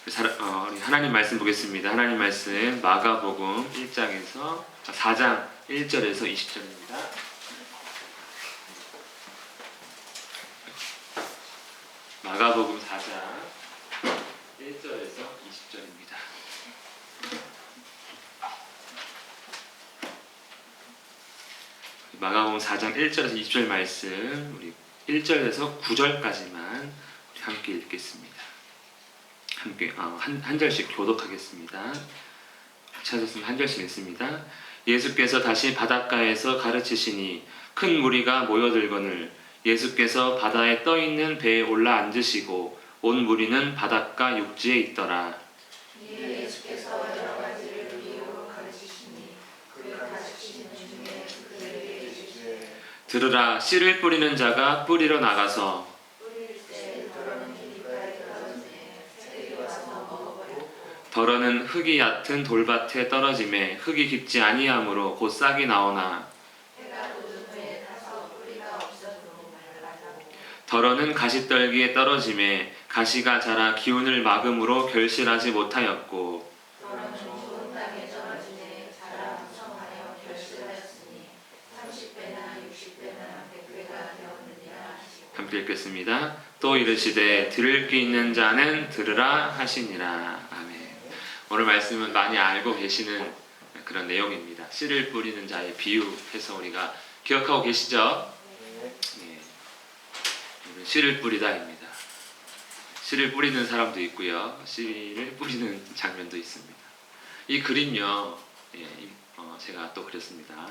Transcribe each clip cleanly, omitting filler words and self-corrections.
우리 하나님 말씀 보겠습니다. 하나님 말씀 마가복음 4장 1절에서 20절입니다. 마가복음 4장 1절에서 20절입니다. 마가복음 4장 1절에서 20절 말씀 우리 1절에서 9절까지만 함께 읽겠습니다. 함께 한 절씩 교독하겠습니다. 찾았으면 한 절씩 읽습니다. 예수께서 다시 바닷가에서 가르치시니 큰 무리가 모여들거늘 예수께서 바다에 떠있는 배에 올라 앉으시고 온 무리는 바닷가 육지에 있더라. 예수께서 여러 가지를 비유로 가르치시니 그 가르치시는 중에 그들에게 이르시되 들으라. 씨를 뿌리는 자가 뿌리러 나가서 더러는 흙이 얕은 돌밭에 떨어짐에 흙이 깊지 아니하므로 곧 싹이 나오나 더러는 가시떨기에 떨어짐에 가시가 자라 기운을 막음으로 결실하지 못하였고 더러는 좋은 땅에 떨어짐에 자라 무성하여 결실하였으니 30배나 60배나 100배가 되었느니라. 함께 읽겠습니다. 또 이르시되 들을 귀 있는 자는 들으라 하시니라. 아멘. 오늘 말씀은 많이 알고 계시는 그런 내용입니다. 씨를 뿌리는 자의 비유해서 우리가 기억하고 계시죠? 네. 씨를 뿌리다입니다. 씨를 뿌리는 사람도 있고요. 씨를 뿌리는 장면도 있습니다. 이 그림요, 제가 또 그렸습니다.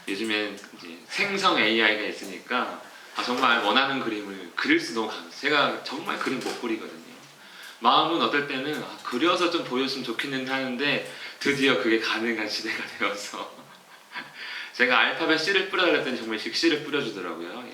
요즘엔 이제 생성 AI가 있으니까 정말 원하는 그림을 그릴 수 너무 가능해요. 제가 정말 그림 못 그리거든요. 마음은 어떨 때는 그려서 좀 보였으면 좋겠는데 하는데 드디어 그게 가능한 시대가 되어서 제가 알파벳 C를 뿌려달라 했더니 정말 C를 뿌려주더라고요.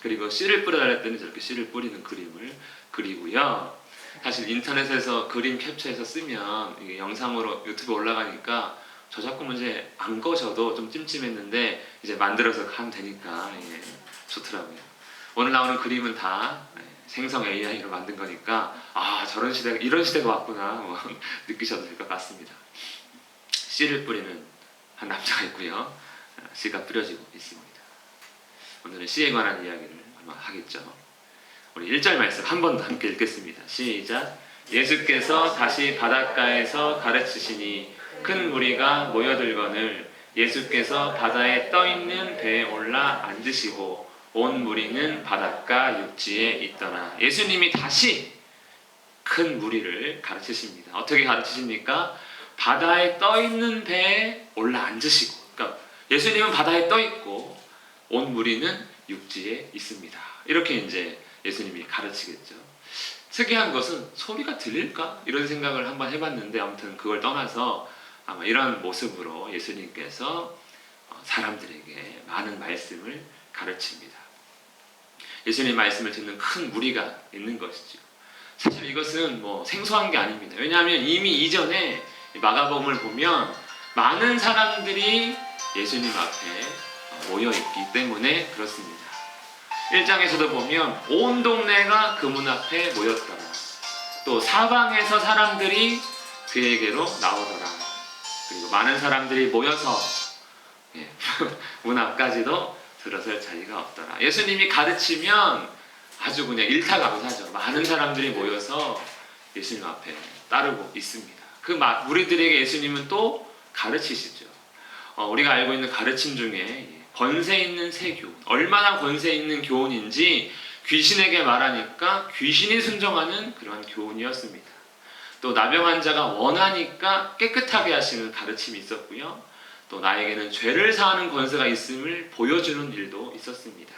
그리고 C를 뿌려달라 했더니 저렇게 C를 뿌리는 그림을 그리고요. 사실 인터넷에서 그림 캡처해서 쓰면 이게 영상으로 유튜브에 올라가니까 저작권 문제 안 거셔도 좀 찜찜했는데 이제 만들어서 하면 되니까 좋더라고요. 오늘 나오는 그림은 다 생성 AI로 만든 거니까 저런 시대가 이런 시대가 왔구나 느끼셔도 될 것 같습니다. 씨를 뿌리는 한 남자가 있고요. 씨가 뿌려지고 있습니다. 오늘은 씨에 관한 이야기를 아마 하겠죠. 우리 1절 말씀 한 번 더 함께 읽겠습니다. 시작. 예수께서 다시 바닷가에서 가르치시니 큰 무리가 모여들거늘 예수께서 바다에 떠있는 배에 올라 앉으시고 온 무리는 바닷가 육지에 있더라. 예수님이 다시 큰 무리를 가르치십니다. 어떻게 가르치십니까? 바다에 떠있는 배에 올라 앉으시고, 그러니까 예수님은 바다에 떠있고 온 무리는 육지에 있습니다. 이렇게 이제 예수님이 가르치겠죠. 특이한 것은 소리가 들릴까? 이런 생각을 한번 해봤는데 아무튼 그걸 떠나서 아마 이런 모습으로 예수님께서 사람들에게 많은 말씀을 가르칩니다. 예수님 말씀을 듣는 큰 무리가 있는 것이죠. 사실 이것은 생소한 게 아닙니다. 왜냐하면 이미 이전에 마가복음을 보면 많은 사람들이 예수님 앞에 모여있기 때문에 그렇습니다. 1장에서도 보면 온 동네가 그 문 앞에 모였더라. 또 사방에서 사람들이 그에게로 나오더라. 그리고 많은 사람들이 모여서 문 앞까지도 들어설 자리가 없더라. 예수님이 가르치면 아주 그냥 일타강사죠. 많은 사람들이 모여서 예수님 앞에 따르고 있습니다. 그 무리들에게 예수님은 또 가르치시죠. 우리가 알고 있는 가르침 중에 권세 있는 새 교훈, 얼마나 권세 있는 교훈인지 귀신에게 말하니까 귀신이 순종하는 그런 교훈이었습니다. 또 나병 환자가 원하니까 깨끗하게 하시는 가르침이 있었고요. 또 나에게는 죄를 사하는 권세가 있음을 보여주는 일도 있었습니다.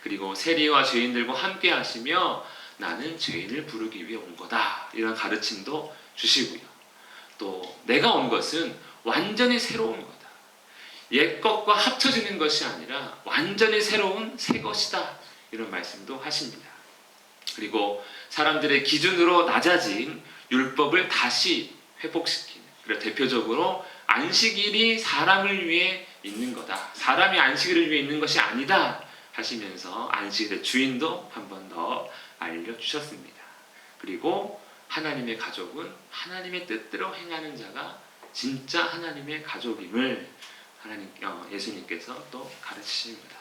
그리고 세리와 죄인들과 함께 하시며 나는 죄인을 부르기 위해 온 거다. 이런 가르침도 주시고요. 또 내가 온 것은 완전히 새로운 거다. 옛 것과 합쳐지는 것이 아니라 완전히 새로운 새 것이다. 이런 말씀도 하십니다. 그리고 사람들의 기준으로 낮아진 율법을 다시 회복시키는, 그리고 대표적으로 안식일이 사람을 위해 있는 거다. 사람이 안식일을 위해 있는 것이 아니다 하시면서 안식일의 주인도 한 번 더 알려주셨습니다. 그리고 하나님의 가족은 하나님의 뜻대로 행하는 자가 진짜 하나님의 가족임을 예수님께서 또 가르치십니다.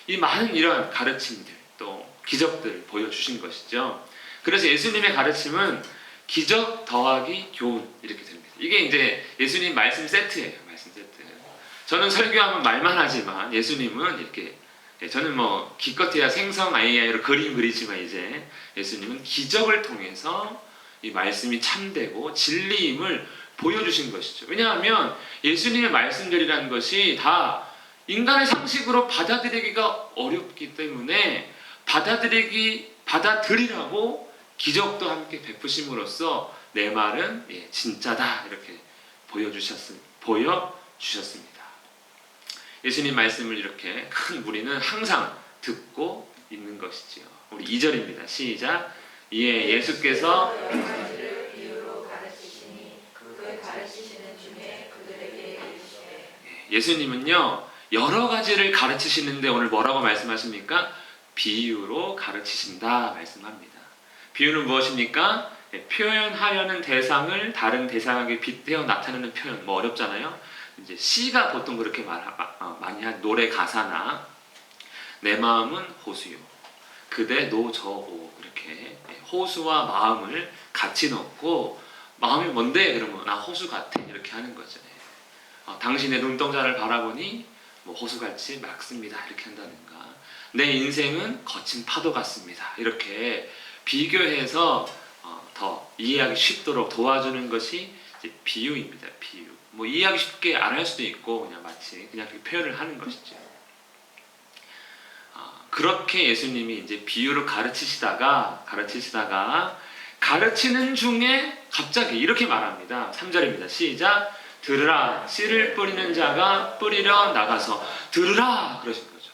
이 많은 이러한 가르침들 또 기적들을 보여주신 것이죠. 그래서 예수님의 가르침은 기적 더하기 교훈 이렇게 됩니다. 이게 이제 예수님 말씀 세트예요. 말씀 세트. 저는 설교하면 말만 하지만 예수님은 이렇게 저는 뭐 기껏해야 생성 아이아이로 그림 그리지만 이제 예수님은 기적을 통해서 이 말씀이 참되고 진리임을 보여주신 것이죠. 왜냐하면 예수님의 말씀들이라는 것이 다 인간의 상식으로 받아들이기가 어렵기 때문에 받아들이라고 기적도 함께 베푸심으로써 내 말은 진짜다 이렇게 보여주셨습니다. 예수님 말씀을 이렇게 큰 무리는 항상 듣고 있는 것이지요. 우리 2절입니다. 시작. 이에 예수께서 여러 가지를 비유로 가르치시니 그 가르치시는 중에 그들에게 이르시되. 예수님은요 여러 가지를 가르치시는데 오늘 뭐라고 말씀하십니까? 비유로 가르치신다 말씀합니다. 비유는 무엇입니까? 표현하려는 대상을 다른 대상에게 빗대어 나타내는 표현. 뭐 어렵잖아요. 이제 시가 보통 그렇게 많이 한 노래 가사나 내 마음은 호수요 그대 노저호 이렇게 호수와 마음을 같이 넣고 마음이 뭔데? 그러면 나 호수 같아 이렇게 하는 거죠. 당신의 눈동자를 바라보니 뭐 호수같이 맑습니다 이렇게 한다든가 내 인생은 거친 파도 같습니다 이렇게 비교해서 더 이해하기 쉽도록 도와주는 것이 이제 비유입니다. 비유. 뭐 이해하기 쉽게 안 할 수도 있고 그냥 마치 그냥 그 표현을 하는 것이죠. 그렇게 예수님이 이제 비유를 가르치시다가 가르치는 중에 갑자기 이렇게 말합니다. 3절입니다. 시작. 들으라 씨를 뿌리는 자가 뿌리러 나가서 들으라 그러신 거죠.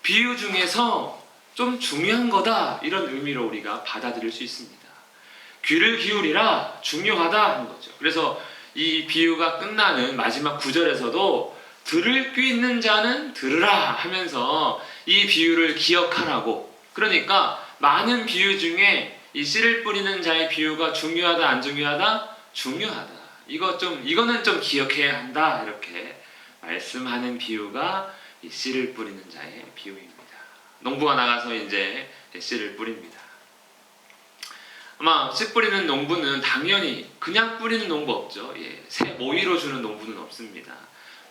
비유 중에서 좀 중요한 거다 이런 의미로 우리가 받아들일 수 있습니다. 귀를 기울이라 중요하다 하는 거죠. 그래서 이 비유가 끝나는 마지막 9절에서도 들을 귀 있는 자는 들으라 하면서 이 비유를 기억하라고. 그러니까 많은 비유 중에 이 씨를 뿌리는 자의 비유가 중요하다 안 중요하다? 중요하다. 이거는 좀 기억해야 한다 이렇게 말씀하는 비유가 이 씨를 뿌리는 자의 비유입니다. 농부가 나가서 이제 씨를 뿌립니다. 아마 씨 뿌리는 농부는 당연히 그냥 뿌리는 농부 없죠. 새 모이로 주는 농부는 없습니다.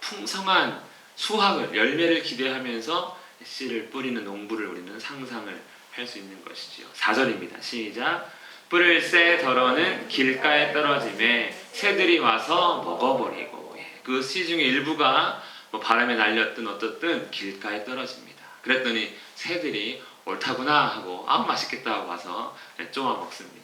풍성한 수확을 열매를 기대하면서 씨를 뿌리는 농부를 우리는 상상을 할 수 있는 것이지요. 4절입니다. 시작. 뿌릴 새 덜어는 길가에 떨어짐에 새들이 와서 먹어버리고 그 씨 중에 일부가 뭐 바람에 날렸든 어떻든 길가에 떨어집니다. 그랬더니 새들이 옳다구나 하고 맛있겠다 하고 와서 쪼아 먹습니다.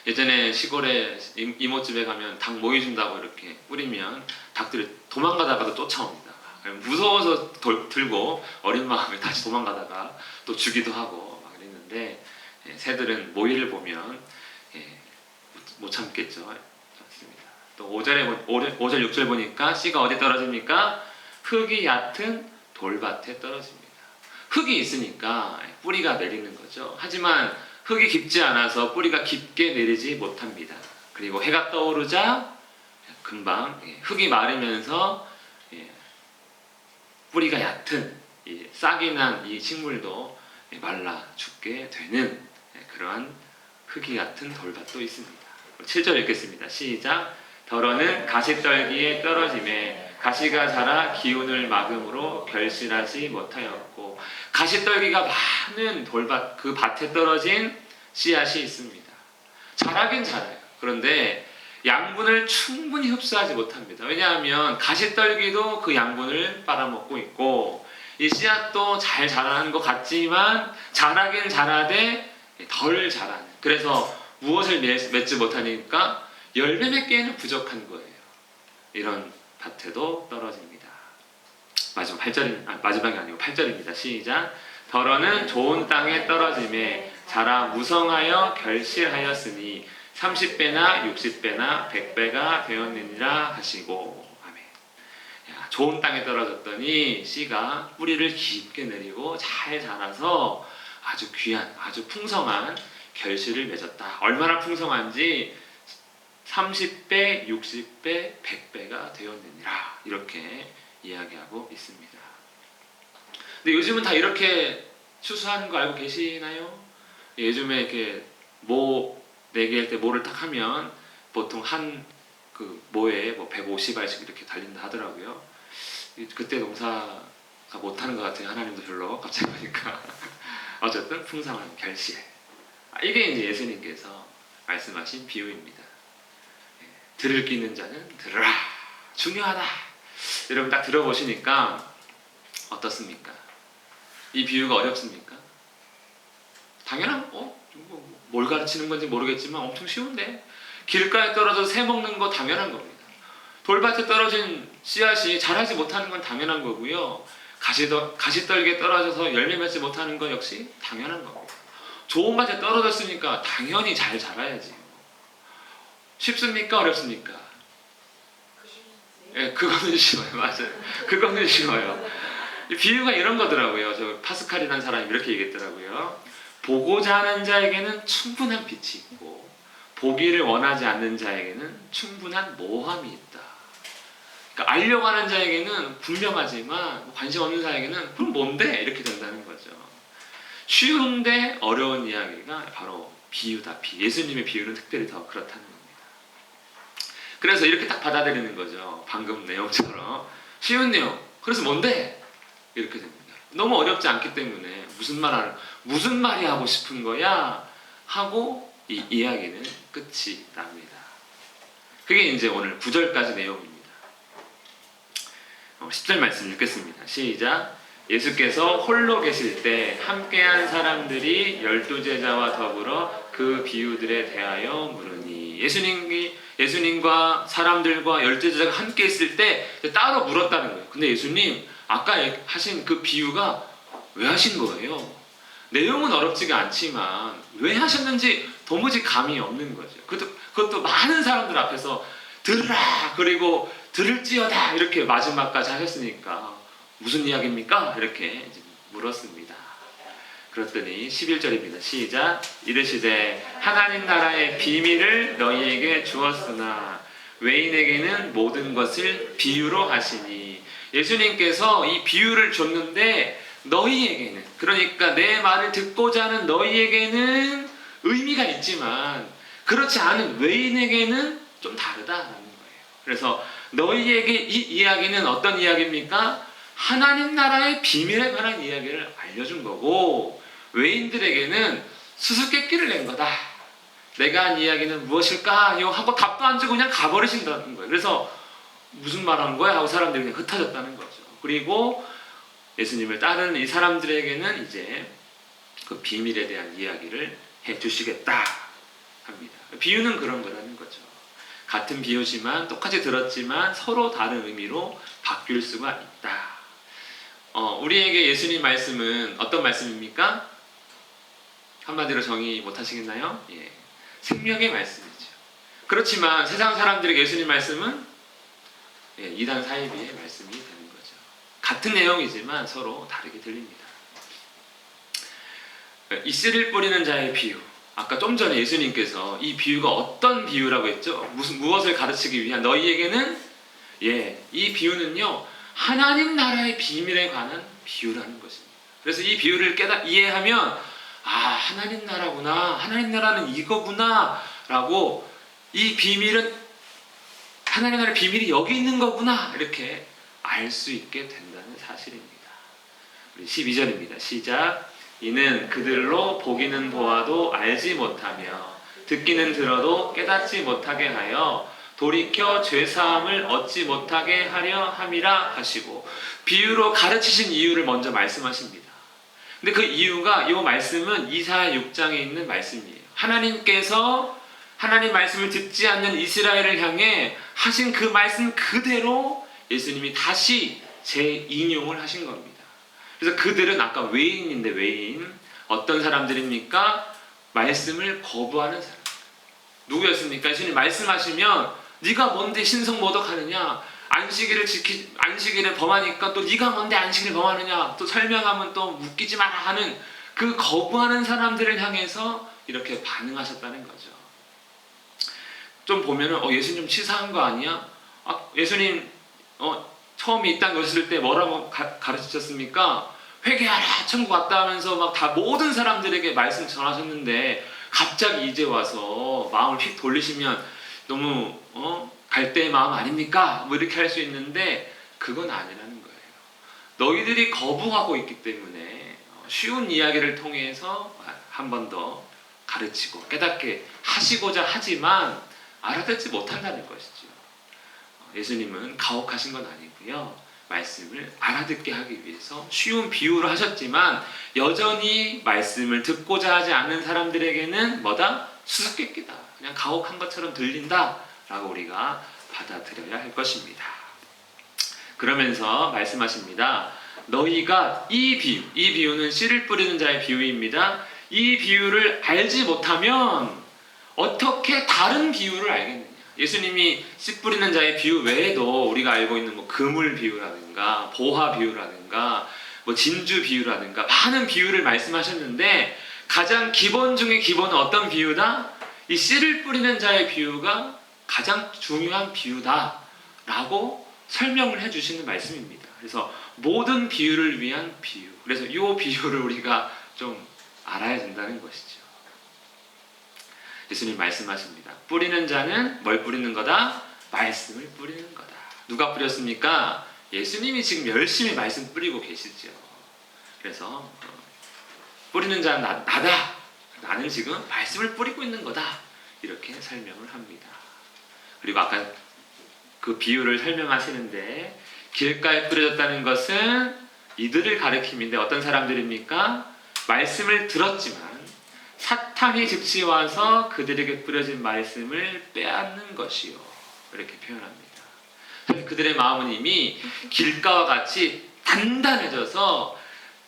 예전에 시골에 이모집에 가면 닭 모이 준다고 이렇게 뿌리면 닭들이 도망가다가도 쫓아옵니다. 무서워서 들고 어린 마음에 다시 도망가다가 또 주기도 하고 막 그랬는데 새들은 모이를 보면 못 참겠죠. 좋습니다. 또 5절 6절 보니까 씨가 어디 떨어집니까? 흙이 얕은 돌밭에 떨어집니다. 흙이 있으니까 뿌리가 내리는 거죠. 하지만 흙이 깊지 않아서 뿌리가 깊게 내리지 못합니다. 그리고 해가 떠오르자 금방 흙이 마르면서 뿌리가 얕은 싹이 난 이 식물도 말라 죽게 되는 그러한 흙이 얕은 돌밭도 있습니다. 7절 읽겠습니다. 시작. 덜어는 가시떨기에 떨어짐에 가시가 자라 기운을 막음으로 결실하지 못하였고 가시떨기가 많은 돌밭 그 밭에 떨어진 씨앗이 있습니다. 자라긴 자라요. 그런데 양분을 충분히 흡수하지 못합니다. 왜냐하면 가시떨기도 그 양분을 빨아먹고 있고 이 씨앗도 잘 자라는 것 같지만 자라긴 자라되 덜 자라는 그래서 무엇을 맺지 못하니까 열매 맺기에는 부족한 거예요. 이런 밭에도 떨어집니다. 마지막이 아니고 8절입니다. 시작. 덜어는 좋은 땅에 떨어짐에 자라 무성하여 결실하였으니 30배나 60배나 100배가 되었느니라 하시고 아멘. 좋은 땅에 떨어졌더니 씨가 뿌리를 깊게 내리고 잘 자라서 아주 귀한 아주 풍성한 결실을 맺었다. 얼마나 풍성한지 30배, 60배, 100배가 되었느니라. 이렇게 이야기하고 있습니다. 근데 요즘은 다 이렇게 추수하는 거 알고 계시나요? 요즘에 이렇게 모 내기할 때 모를 딱 하면 보통 한 그 모에 뭐 150알씩 이렇게 달린다 하더라고요. 그때 농사가 못하는 것 같아요. 하나님도 별로 갑자기 보니까. 어쨌든 풍성한 결실. 이게 이제 예수님께서 말씀하신 비유입니다. 들을 끼 있는 자는 들으라. 중요하다. 여러분 딱 들어보시니까 어떻습니까? 이 비유가 어렵습니까? 당연한 뭘 가르치는 건지 모르겠지만 엄청 쉬운데 길가에 떨어져 새 먹는 거 당연한 겁니다. 돌밭에 떨어진 씨앗이 자라지 못하는 건 당연한 거고요. 가시떨기에 떨어져서 열매 맺지 못하는 건 역시 당연한 겁니다. 좋은 밭에 떨어졌으니까 당연히 잘 자라야지. 쉽습니까? 어렵습니까? 예, 그거는 쉬워요. 맞아요. 그거는 쉬워요. 비유가 이런 거더라고요. 저 파스칼이라는 사람이 이렇게 얘기했더라고요. 보고자 하는 자에게는 충분한 빛이 있고 보기를 원하지 않는 자에게는 충분한 모함이 있다. 그러니까 알려고 하는 자에게는 분명하지만 관심 없는 자에게는 그럼 뭔데? 이렇게 된다는 거죠. 쉬운데 어려운 이야기가 바로 비유다. 예수님의 비유는 특별히 더 그렇다는 겁니다. 그래서 이렇게 딱 받아들이는 거죠. 방금 내용처럼. 쉬운 내용. 그래서 뭔데? 이렇게 됩니다. 너무 어렵지 않기 때문에 무슨 말이 하고 싶은 거야? 하고 이 이야기는 끝이 납니다. 그게 이제 오늘 9절까지 내용입니다. 10절 말씀 읽겠습니다. 시작. 예수께서 홀로 계실 때 함께한 사람들이 12제자와 더불어 그 비유들에 대하여 물으니 예수님과 사람들과 12제자가 함께 있을 때 따로 물었다는 거예요. 근데 예수님 아까 하신 그 비유가 왜 하신 거예요? 내용은 어렵지가 않지만 왜 하셨는지 도무지 감이 없는 거죠. 그것도 많은 사람들 앞에서 들으라 그리고 들을지어다 이렇게 마지막까지 하셨으니까 무슨 이야기입니까? 이렇게 물었습니다. 그랬더니 11절입니다. 시작. 이르시되 하나님 나라의 비밀을 너희에게 주었으나 외인에게는 모든 것을 비유로 하시니 예수님께서 이 비유를 줬는데 너희에게는 그러니까 내 말을 듣고자 하는 너희에게는 의미가 있지만 그렇지 않은 외인에게는 좀 다르다라는 거예요. 그래서 너희에게 이 이야기는 어떤 이야기입니까? 하나님 나라의 비밀에 관한 이야기를 알려준 거고 외인들에게는 수수께끼를 낸 거다. 내가 한 이야기는 무엇일까요? 하고 답도 안 주고 그냥 가버리신다는 거예요. 그래서 무슨 말 한 거야? 하고 사람들이 그냥 흩어졌다는 거죠. 그리고 예수님을 따르는 이 사람들에게는 이제 그 비밀에 대한 이야기를 해주시겠다 합니다. 비유는 그런 거라는 거죠. 같은 비유지만 똑같이 들었지만 서로 다른 의미로 바뀔 수가 있다. 우리에게 예수님 말씀은 어떤 말씀입니까? 한마디로 정의 못 하시겠나요? 예. 생명의 말씀이죠. 그렇지만 세상 사람들에게 예수님 말씀은 이단 사이비의 말씀이 되는 거죠. 같은 내용이지만 서로 다르게 들립니다. 이슬을 뿌리는 자의 비유. 아까 좀 전에 예수님께서 이 비유가 어떤 비유라고 했죠? 무엇을 가르치기 위한 너희에게는 이 비유는요 하나님 나라의 비밀에 관한 비유라는 것입니다. 그래서 이 비유를 이해하면 하나님 나라구나, 하나님 나라는 이거구나 라고 이 비밀은 하나님 나라의 비밀이 여기 있는 거구나 이렇게 알 수 있게 된다는 사실입니다. 우리 12절입니다. 시작. 이는 그들로 보기는 보아도 알지 못하며 듣기는 들어도 깨닫지 못하게 하여 돌이켜 죄사함을 얻지 못하게 하려 함이라 하시고 비유로 가르치신 이유를 먼저 말씀하십니다. 근데 그 이유가 이 말씀은 이사야 6장에 있는 말씀이에요. 하나님께서 하나님 말씀을 듣지 않는 이스라엘을 향해 하신 그 말씀 그대로 예수님이 다시 재인용을 하신 겁니다. 그래서 그들은 아까 외인인데 외인 어떤 사람들입니까? 말씀을 거부하는 사람. 누구였습니까? 예수님 말씀하시면 네가 뭔데 신성모독하느냐? 안식일을 범하니까 또 네가 뭔데 안식일을 범하느냐? 또 설명하면 또 웃기지 마라 하는 그 거부하는 사람들을 향해서 이렇게 반응하셨다는 거죠. 좀 보면은 예수님 좀 치사한 거 아니야? 예수님 처음에 이 땅에 오셨을 때 뭐라고 가르치셨습니까? 회개하라 천국 왔다 하면서 막 다 모든 사람들에게 말씀 전하셨는데 갑자기 이제 와서 마음을 휙 돌리시면 너무 갈대의 마음 아닙니까? 뭐 이렇게 할 수 있는데 그건 아니라는 거예요. 너희들이 거부하고 있기 때문에 쉬운 이야기를 통해서 한 번 더 가르치고 깨닫게 하시고자 하지만 알아듣지 못한다는 것이죠. 예수님은 가혹하신 건 아니고요. 말씀을 알아듣게 하기 위해서 쉬운 비유로 하셨지만 여전히 말씀을 듣고자 하지 않는 사람들에게는 뭐다? 수수께끼다. 그냥 가혹한 것처럼 들린다 라고 우리가 받아들여야 할 것입니다. 그러면서 말씀하십니다. 너희가 이 비유는 씨를 뿌리는 자의 비유입니다. 이 비유를 알지 못하면 어떻게 다른 비유를 알겠느냐. 예수님이 씨 뿌리는 자의 비유 외에도 우리가 알고 있는 뭐 그물 비유라든가 보화 비유라든가 뭐 진주 비유라든가 많은 비유를 말씀하셨는데 가장 기본 중에 기본은 어떤 비유다? 이 씨를 뿌리는 자의 비유가 가장 중요한 비유다 라고 설명을 해주시는 말씀입니다. 그래서 모든 비유를 위한 비유, 그래서 이 비유를 우리가 좀 알아야 된다는 것이죠. 예수님 말씀하십니다. 뿌리는 자는 뭘 뿌리는 거다? 말씀을 뿌리는 거다. 누가 뿌렸습니까? 예수님이 지금 열심히 말씀 뿌리고 계시죠. 그래서 뿌리는 자는 나다. 나는 지금 말씀을 뿌리고 있는 거다. 이렇게 설명을 합니다. 그리고 아까 그 비유를 설명하시는데 길가에 뿌려졌다는 것은 이들을 가리킴인데 어떤 사람들입니까? 말씀을 들었지만 사탄이 즉시 와서 그들에게 뿌려진 말씀을 빼앗는 것이요. 이렇게 표현합니다. 그들의 마음은 이미 길가와 같이 단단해져서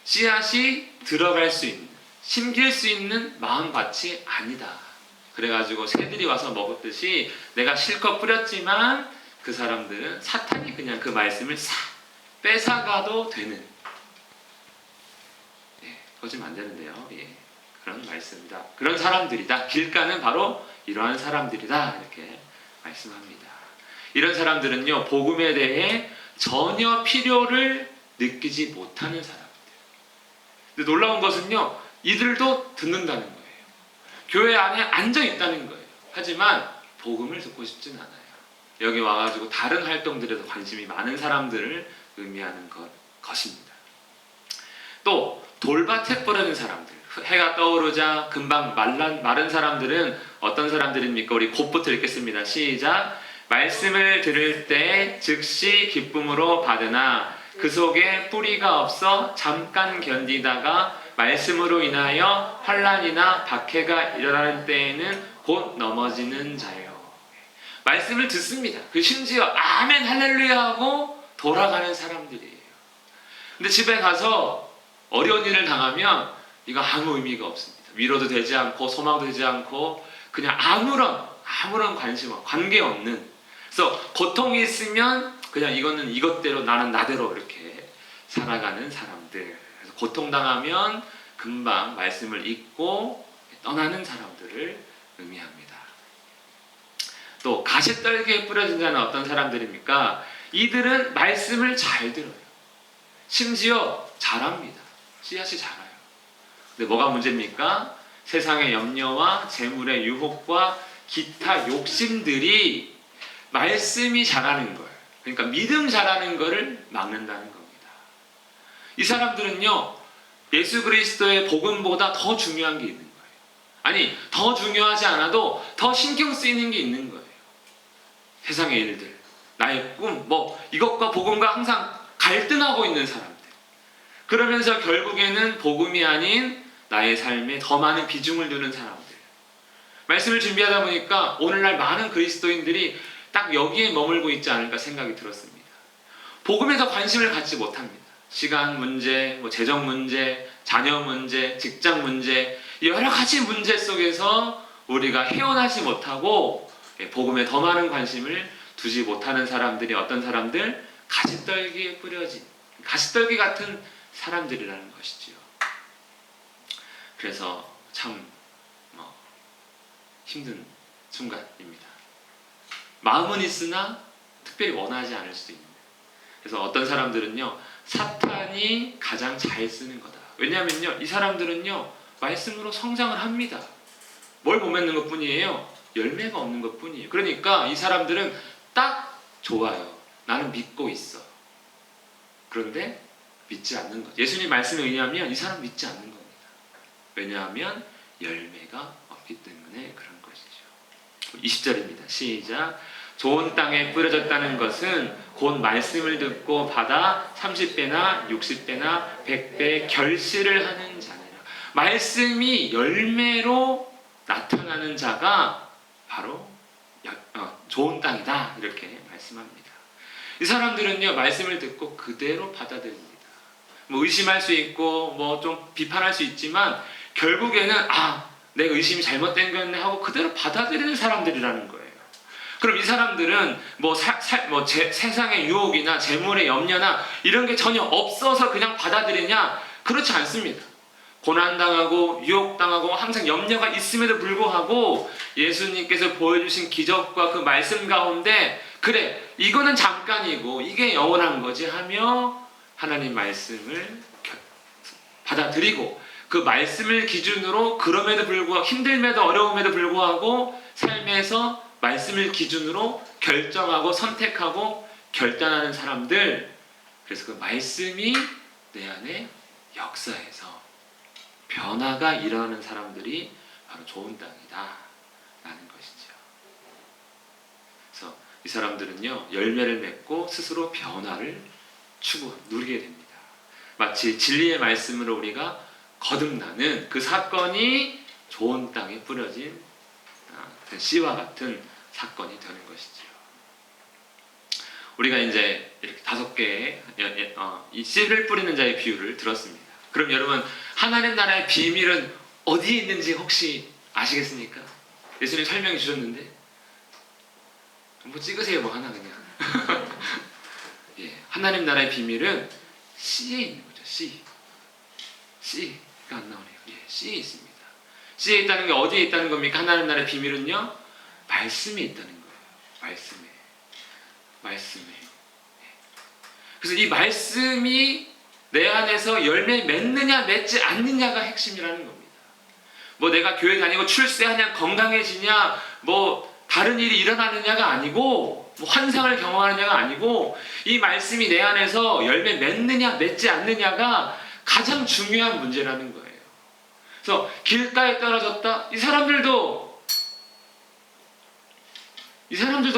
씨앗이 들어갈 수 있는, 심길 수 있는 마음밭이 아니다. 그래가지고 새들이 와서 먹었듯이 내가 실컷 뿌렸지만 그 사람들은 사탄이 그냥 그 말씀을 싹 뺏어가도 되는, 거짓말 안 되는데요. 그런 말씀이다. 그런 사람들이다. 길가는 바로 이러한 사람들이다. 이렇게 말씀합니다. 이런 사람들은요, 복음에 대해 전혀 필요를 느끼지 못하는 사람들. 근데 놀라운 것은요, 이들도 듣는다는 거예요. 교회 안에 앉아 있다는 거예요. 하지만 복음을 듣고 싶진 않아요. 여기 와가지고 다른 활동들에도 관심이 많은 사람들을 의미하는 것입니다. 또 돌밭에 뿌려진 사람들, 해가 떠오르자 금방 마른 사람들은 어떤 사람들입니까? 우리 곧부터 읽겠습니다. 시작. 말씀을 들을 때 즉시 기쁨으로 받으나 그 속에 뿌리가 없어 잠깐 견디다가 말씀으로 인하여 환난이나 박해가 일어나는 때에는 곧 넘어지는 자요. 말씀을 듣습니다. 그 심지어 아멘 할렐루야 하고 돌아가는 사람들이에요. 근데 집에 가서 어려운 일을 당하면 이거 아무 의미가 없습니다. 위로도 되지 않고 소망도 되지 않고 그냥 아무런 관계없는, 그래서 고통이 있으면 그냥 이거는 이것대로 나는 나대로 이렇게 살아가는 사람들. 그래서 고통당하면 금방 말씀을 잊고 떠나는 사람들을 의미합니다. 또 가시떨기에 뿌려진 자는 어떤 사람들입니까? 이들은 말씀을 잘 들어요. 심지어 잘합니다. 씨앗이 자라요. 근데 뭐가 문제입니까? 세상의 염려와 재물의 유혹과 기타 욕심들이 말씀이 자라는 걸, 그러니까 믿음 자라는 것을 막는다는 겁니다. 이 사람들은요, 예수 그리스도의 복음보다 더 중요한 게 있는 거예요. 아니, 더 중요하지 않아도 더 신경 쓰이는 게 있는 거예요. 세상의 일들, 나의 꿈, 이것과 복음과 항상 갈등하고 있는 사람들. 그러면서 결국에는 복음이 아닌 나의 삶에 더 많은 비중을 두는 사람들. 말씀을 준비하다 보니까 오늘날 많은 그리스도인들이 딱 여기에 머물고 있지 않을까 생각이 들었습니다. 복음에 더 관심을 갖지 못합니다. 시간 문제, 재정 문제, 자녀 문제, 직장 문제, 여러 가지 문제 속에서 우리가 헤어나지 못하고 복음에 더 많은 관심을 두지 못하는 사람들이 어떤 사람들? 가시떨기에 뿌려진, 가시떨기 같은 사람들이라는 것이지요. 그래서 참 힘든 순간입니다. 마음은 있으나 특별히 원하지 않을 수도 있는. 그래서 어떤 사람들은요, 사탄이 가장 잘 쓰는 거다. 왜냐하면요, 이 사람들은요, 말씀으로 성장을 합니다. 뭘 못 맺는 것 뿐이에요. 열매가 없는 것 뿐이에요. 그러니까 이 사람들은 딱 좋아요. 나는 믿고 있어. 그런데 믿지 않는 거죠. 예수님 말씀에 의하면 이 사람 믿지 않는 겁니다. 왜냐하면 열매가 없기 때문에 그런 것이죠. 20절입니다. 시작. 좋은 땅에 뿌려졌다는 것은 곧 말씀을 듣고 받아 30배나 60배나 100배 결실을 하는 자니라. 말씀이 열매로 나타나는 자가 바로 좋은 땅이다. 이렇게 말씀합니다. 이 사람들은요, 말씀을 듣고 그대로 받아들입니다. 뭐 의심할 수 있고 뭐 좀 비판할 수 있지만 결국에는 내가 의심이 잘못된 거였네 하고 그대로 받아들이는 사람들이라는 거예요. 그럼 이 사람들은 세상의 유혹이나 재물의 염려나 이런 게 전혀 없어서 그냥 받아들이냐? 그렇지 않습니다. 고난당하고 유혹당하고 항상 염려가 있음에도 불구하고 예수님께서 보여주신 기적과 그 말씀 가운데 그래, 이거는 잠깐이고 이게 영원한 거지 하며 하나님 말씀을 받아들이고 그 말씀을 기준으로 그럼에도 불구하고 힘들면도 어려움에도 불구하고 삶에서 말씀을 기준으로 결정하고 선택하고 결단하는 사람들, 그래서 그 말씀이 내 안에 역사해서 변화가 일어나는 사람들이 바로 좋은 땅이다 라는 것이죠. 그래서 이 사람들은요, 열매를 맺고 스스로 변화를 누리게 됩니다. 마치 진리의 말씀으로 우리가 거듭나는 그 사건이 좋은 땅에 뿌려진 씨와 같은 사건이 되는 것이죠. 우리가 이제 이렇게 5개의 이 씨를 뿌리는 자의 비유를 들었습니다. 그럼 여러분, 하나님 나라의 비밀은 어디에 있는지 혹시 아시겠습니까? 예수님 설명해 주셨는데 뭐 찍으세요, 뭐 하나 그냥. 예, 하나님 나라의 비밀은 씨에 있는 거죠. 씨가 안 나오네요. 예, 씨에 있습니다. 씨에 있다는 게 어디에 있다는 겁니까? 하나님 나라의 비밀은요, 말씀에 있다는 거예요. 말씀에. 그래서 이 말씀이 내 안에서 열매 맺느냐 맺지 않느냐가 핵심이라는 겁니다. 뭐 내가 교회 다니고 출세하냐 건강해지냐 뭐 다른 일이 일어나느냐가 아니고 뭐 환상을 경험하느냐가 아니고 이 말씀이 내 안에서 열매 맺느냐 맺지 않느냐가 가장 중요한 문제라는 거예요. 그래서 길가에 떨어졌다. 이 사람들도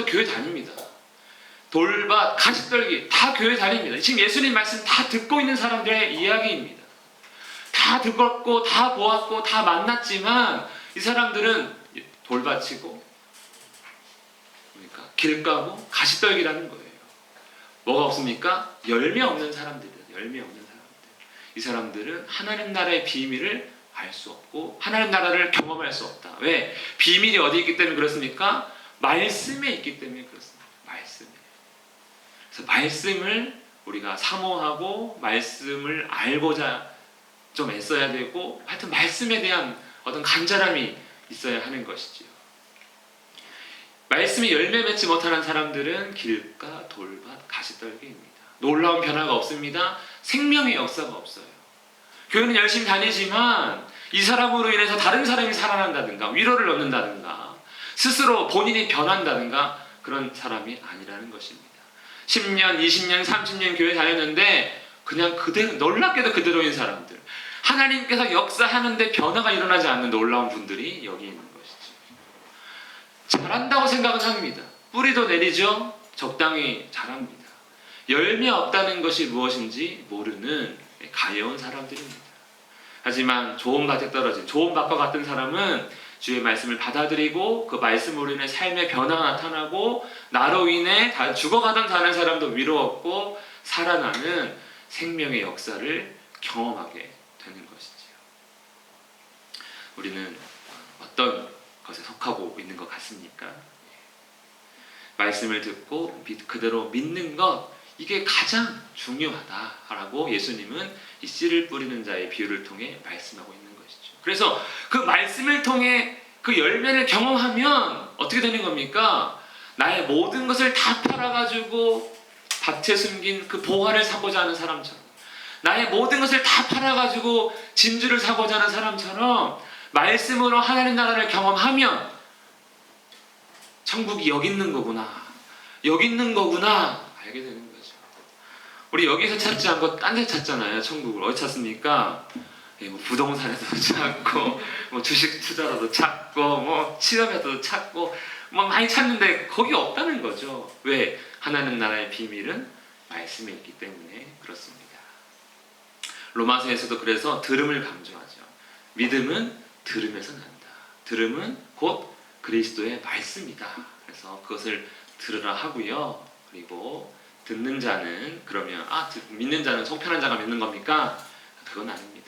교회 다닙니다. 돌밭, 가시떨기 다 교회 다닙니다. 지금 예수님 말씀 다 듣고 있는 사람들의 이야기입니다. 다 듣고 다 보았고 다 만났지만 이 사람들은 돌밭이고 그러니까 길가고 가시떨기라는 거예요. 뭐가 없습니까? 열매 없는 사람들이에요. 열매 없는 사람들. 이 사람들은 하나님 나라의 비밀을 알 수 없고 하나님 나라를 경험할 수 없다. 왜? 비밀이 어디 있기 때문에 그렇습니까? 말씀에 있기 때문에 그렇습니다. 말씀에. 그래서 말씀을 우리가 사모하고 말씀을 알고자 좀 애써야 되고 하여튼 말씀에 대한 어떤 간절함이 있어야 하는 것이죠. 말씀이 열매 맺지 못하는 사람들은 길가, 돌밭, 가시떨기입니다. 놀라운 변화가 없습니다. 생명의 역사가 없어요. 교회는 열심히 다니지만 이 사람으로 인해서 다른 사람이 살아난다든가 위로를 얻는다든가 스스로 본인이 변한다든가 그런 사람이 아니라는 것입니다. 10년, 20년, 30년 교회 다녔는데 그냥 그대로 놀랍게도 그대로인 사람들, 하나님께서 역사하는데 변화가 일어나지 않는 놀라운 분들이 여기 있는 것이죠. 잘한다고 생각은 합니다. 뿌리도 내리죠. 적당히 잘합니다. 열매 없다는 것이 무엇인지 모르는 가여운 사람들입니다. 하지만 좋은 밭에 떨어진 좋은 밭과 같은 사람은 주의 말씀을 받아들이고 그 말씀으로 인해 삶의 변화가 나타나고 나로 인해 다 죽어가던 다른 사람도 위로 얻고 살아나는 생명의 역사를 경험하게 되는 것이지요. 우리는 어떤 것에 속하고 있는 것 같습니까? 말씀을 듣고 그대로 믿는 것, 이게 가장 중요하다라고 예수님은 이 씨를 뿌리는 자의 비유를 통해 말씀하고 있는 것이죠. 그래서 그 말씀을 통해 그 열매를 경험하면 어떻게 되는 겁니까? 나의 모든 것을 다 팔아가지고 밭에 숨긴 그 보화를 사고자 하는 사람처럼, 나의 모든 것을 다 팔아가지고 진주를 사고자 하는 사람처럼 말씀으로 하나님 나라를 경험하면 천국이 여기 있는 거구나, 여기 있는 거구나 알게 되는 거죠. 우리 여기서 찾지 않고 딴 데 찾잖아요. 천국을 어디 찾습니까? 뭐 부동산에도 찾고, 뭐 주식 투자로도 찾고, 뭐 취업에도 찾고, 뭐 많이 찾는데 거기 없다는 거죠. 왜? 하나님 나라의 비밀은 말씀에 있기 때문에 그렇습니다. 로마서에서도 그래서 들음을 강조하죠. 믿음은 들음에서 난다. 들음은 곧 그리스도의 말씀이다. 그래서 그것을 들으라 하고요. 그리고 듣는 자는, 그러면 믿는 자는 속편한 자가 믿는 겁니까? 그건 아닙니다.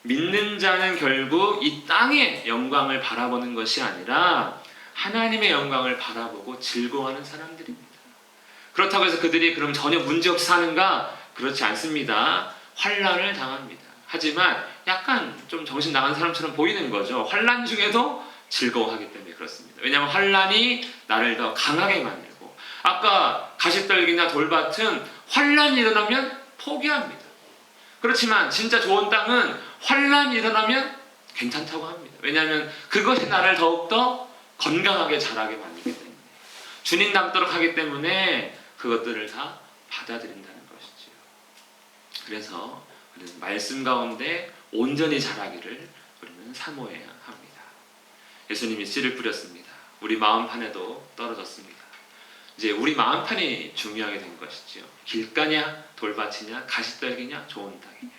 믿는 자는 결국 이 땅의 영광을 바라보는 것이 아니라 하나님의 영광을 바라보고 즐거워하는 사람들입니다. 그렇다고 해서 그들이 그럼 전혀 문제없이 사는가? 그렇지 않습니다. 환난을 당합니다. 하지만 약간 좀 정신 나간 사람처럼 보이는 거죠. 환난 중에도 즐거워하기 때문에 그렇습니다. 왜냐하면 환난이 나를 더 강하게 만들고, 아까 가시떨기나 돌밭은 환난이 일어나면 포기합니다. 그렇지만 진짜 좋은 땅은 환난이 일어나면 괜찮다고 합니다. 왜냐하면 그것이 나를 더욱더 건강하게 자라게 만들기 때문에, 주님 닮도록 하기 때문에 그것들을 다 받아들인다는 것이지요. 그래서 우리는 말씀 가운데 온전히 자라기를 우리는 사모해야 합니다. 예수님이 씨를 뿌렸습니다. 우리 마음판에도 떨어졌습니다. 이제 우리 마음판이 중요하게 된 것이지요. 길가냐, 돌밭이냐, 가시떨기냐, 좋은 땅이냐.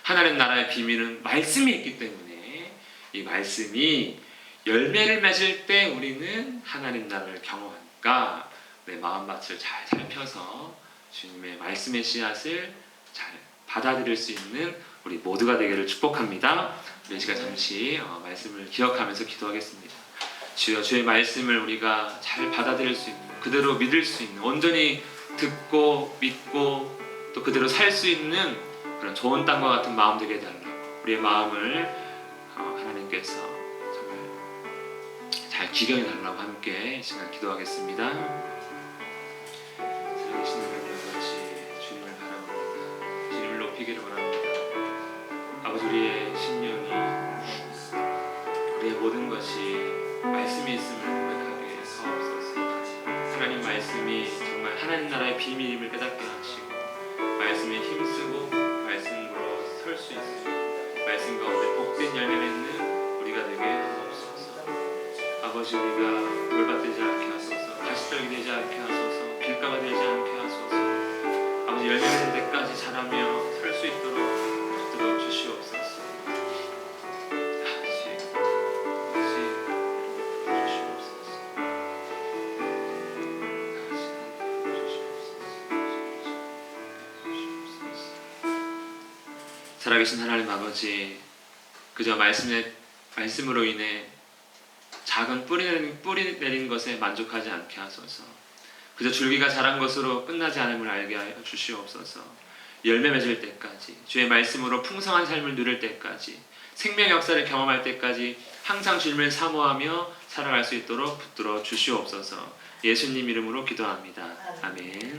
하나님 나라의 비밀은 말씀이 있기 때문에 이 말씀이 열매를 맺을 때 우리는 하나님 나라를 경험하니까 내 마음밭을 잘 살펴서 주님의 말씀의 씨앗을 잘 받아들일 수 있는 우리 모두가 되기를 축복합니다. 우리 시간 잠시 말씀을 기억하면서 기도하겠습니다. 주여, 주의 말씀을 우리가 잘 받아들일 수 있는, 그대로 믿을 수 있는, 온전히 듣고 믿고 또 그대로 살 수 있는 그런 좋은 땅과 같은 마음 되게 해달라고, 우리의 마음을 하나님께서 정말 잘 기경해 달라고 함께 이 시간 기도하겠습니다. 살아계신 하나님 같이 주님을 바라봅니다. 주님을 높이기를 원합니다. 아버지, 우리의 심령이, 우리의 모든 것이 말씀이 있음을 고백하게 하옵소서. 하나님 말씀이 정말 하나님 나라의 비밀임을 깨닫게 하시고, 말씀에 힘쓰고 말씀으로 설 수 있으며 말씀 가운데 복된 열매 맺는 우리가 되게 하옵소서. 아버지, 우리가 돌밭 되지 않게 하소서, 가시떨기 되지 않게 하소서, 길가가 되지 않게 하소서. 아버지, 열매 맺는 데까지 자라며 설 수 있도록 붙들어 주시옵소서. 살아계신 하나님 아버지, 그저 말씀으로 인해 작은 뿌리 내린 것에 만족하지 않게 하소서. 그저 줄기가 자란 것으로 끝나지 않음을 알게 하여 주시옵소서. 열매 맺을 때까지, 주의 말씀으로 풍성한 삶을 누릴 때까지, 생명 역사를 경험할 때까지 항상 주님을 사모하며 살아갈 수 있도록 붙들어 주시옵소서. 예수님 이름으로 기도합니다. 아멘.